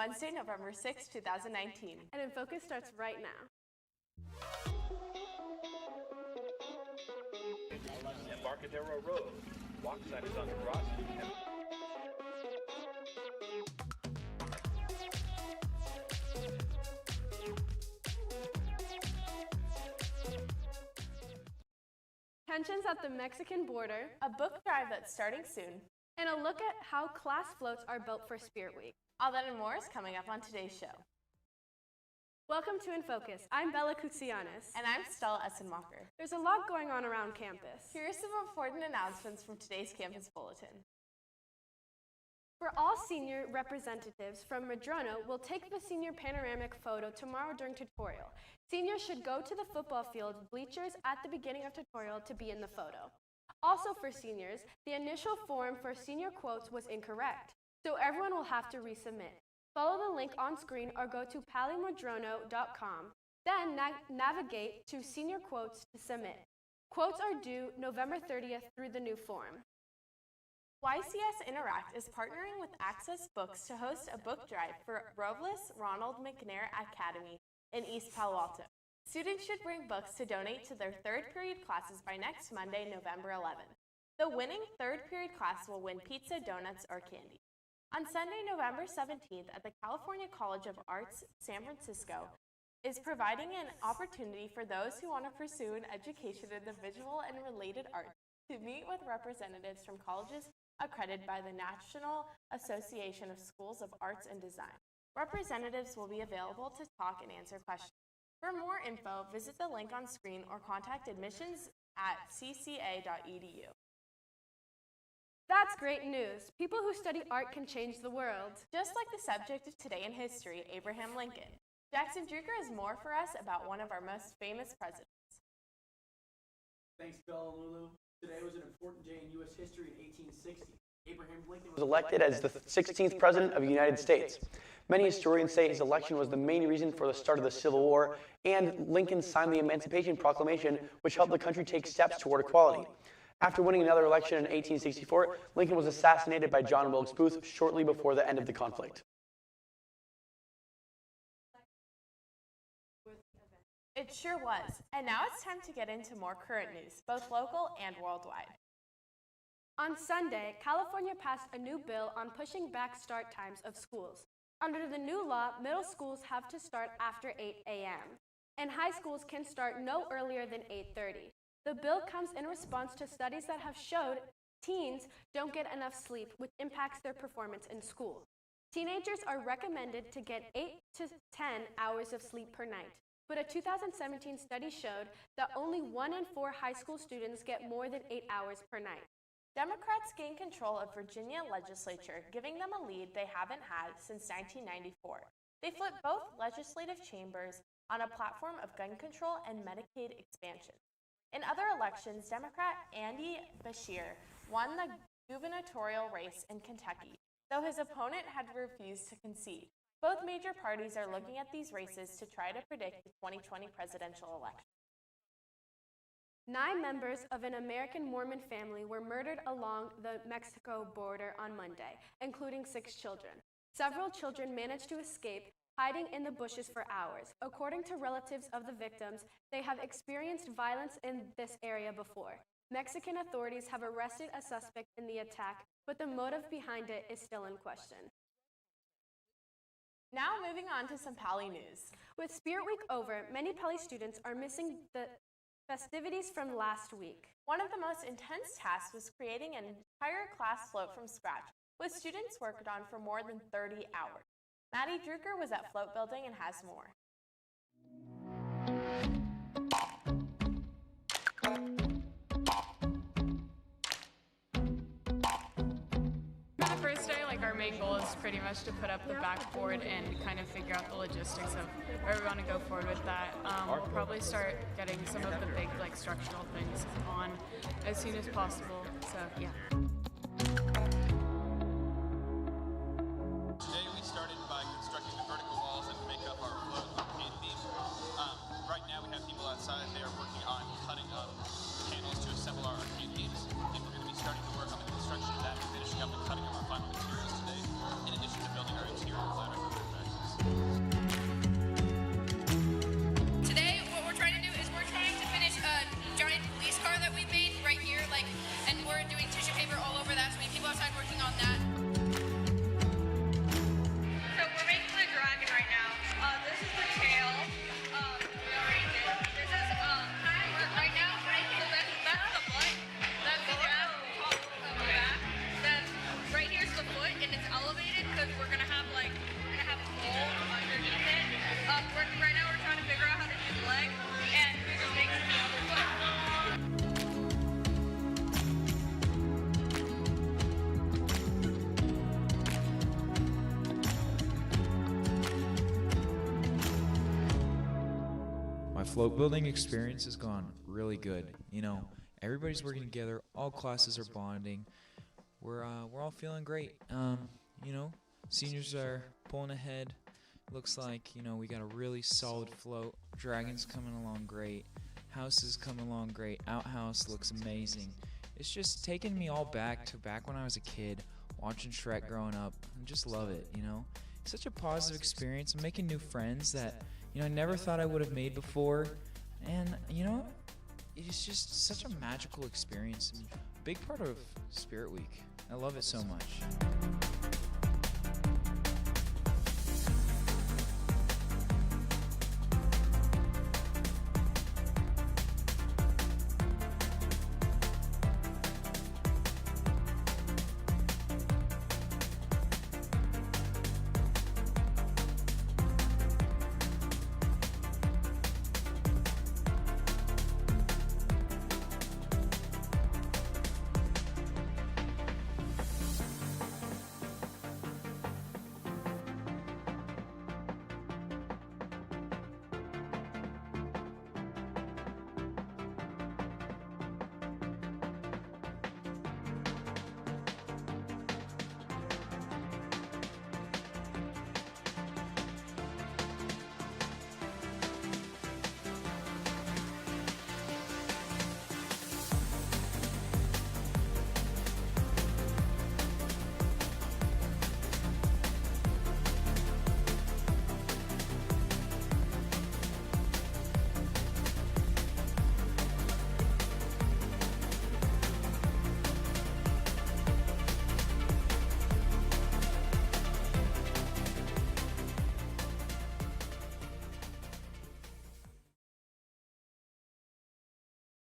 Wednesday, November 6, 2019. And Infocus starts right now. Embarcadero Road. Walk sign is on the cross. Tensions at the Mexican border, A book drive that's starting soon. and a look at how class floats are built for Spirit Week. All that and more is coming up on today's show. Welcome to Infocus. I'm Bella Koutsianis. And I'm Stella Essenmacher. There's a lot going on around campus. Here are some important announcements from today's campus bulletin. For all senior representatives from Madrona, we'll take the senior panoramic photo tomorrow during tutorial. Seniors should go to the football field bleachers at the beginning of tutorial to be in the photo. Also for seniors, the initial form for senior quotes was incorrect, so everyone will have to resubmit. Follow the link on screen or go to palimadrono.com. Then navigate to senior quotes to submit. Quotes are due November 30th through the new form. YCS Interact is partnering with Access Books to host a book drive for Robles Ronald McNair Academy in East Palo Alto. Students should bring books to donate to their third period classes by next Monday, November 11th. The winning third period class will win pizza, donuts, or candy. On Sunday, November 17th, at the California College of Arts, San Francisco, is providing an opportunity for those who want to pursue an education in the visual and related arts to meet with representatives from colleges accredited by the National Association of Schools of Arts and Design. Representatives will be available to talk and answer questions. For more info, visit the link on screen or contact admissions@cca.edu. That's great news. People who study art can change the world. Just like the subject of Today in History, Abraham Lincoln. Jackson Drucker has more for us about one of our most famous presidents. Thanks, Bella and Lulu. Today was an important day in U.S. history in 1860. Abraham Lincoln was elected as the 16th President of the United States. Many historians say his election was the main reason for the start of the Civil War, and Lincoln signed the Emancipation Proclamation, which helped the country take steps toward equality. After winning another election in 1864, Lincoln was assassinated by John Wilkes Booth shortly before the end of the conflict. It sure was. And now it's time to get into more current news, both local and worldwide. On Sunday, California passed a new bill on pushing back start times of schools. Under the new law, middle schools have to start after 8 a.m., and high schools can start no earlier than 8:30. The bill comes in response to studies that have showed teens don't get enough sleep, which impacts their performance in school. Teenagers are recommended to get 8 to 10 hours of sleep per night, but a 2017 study showed that only 1 in 4 high school students get more than 8 hours per night. Democrats gained control of Virginia legislature, giving them a lead they haven't had since 1994. They flipped both legislative chambers on a platform of gun control and Medicaid expansion. In other elections, Democrat Andy Beshear won the gubernatorial race in Kentucky, though his opponent had refused to concede. Both major parties are looking at these races to try to predict the 2020 presidential election. 9 members of an American Mormon family were murdered along the Mexico border on Monday, including 6 children. Several children managed to escape, hiding in the bushes for hours. According to relatives of the victims, they have experienced violence in this area before. Mexican authorities have arrested a suspect in the attack, but the motive behind it is still in question. Now moving on to some Pali news. With Spirit Week over, many Pali students are missing the festivities from last week. One of the most intense tasks was creating an entire class float from scratch, with students worked on for more than 30 hours. Maddie Drucker was at Float Building and has more. For the first day, our main goal is pretty much to put up the backboard and kind of figure out the logistics of where we want to go forward with that. We'll probably start getting some of the big structural things on as soon as possible. So yeah. Today we started by constructing the vertical walls and make up our float with paint beam. Right now we have people outside. They are working on cutting up panels to assemble our arcade beams. And we're going to be starting to work on the construction of that and finishing up and cutting up our final materials today, in addition to building our interior ladder. float building experience has gone really good. You know, everybody's working together, all classes are bonding. We're all feeling great. You know, seniors are pulling ahead. Looks like, you know, we got a really solid float. Dragon's coming along great. House is coming along great. Outhouse looks amazing. It's just taking me all back to back when I was a kid, watching Shrek growing up. I just love it, you know. It's such a positive experience. I'm making new friends that, you know, I never thought I would have made before. And, you know, it's just such a magical experience and a big part of Spirit Week. I love it so much.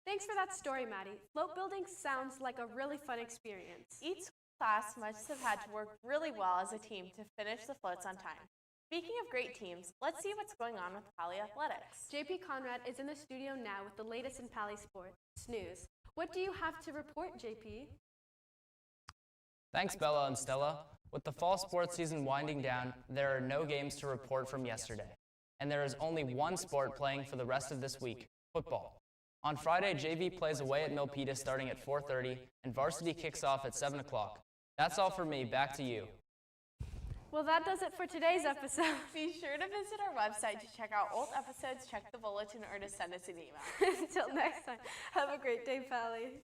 Thanks for that story, Maddie. Float building sounds like a really fun experience. Each class must have had to work really well as a team to finish the floats on time. Speaking of great teams, let's see what's going on with Pali Athletics. JP Conrad is in the studio now with the latest in Pali Sports news. What do you have to report, JP? Thanks, Bella and Stella. With the fall sports season winding down, there are no games to report from yesterday. And there is only one sport playing for the rest of this week, football. On Friday, JV plays away at Milpitas starting at 4:30, and varsity kicks off at 7 o'clock. That's all for me. Back to you. Well, that does it for today's episode. Be sure to visit our website to check out old episodes, check the bulletin, or to send us an email. Until next time, have a great day, Pally.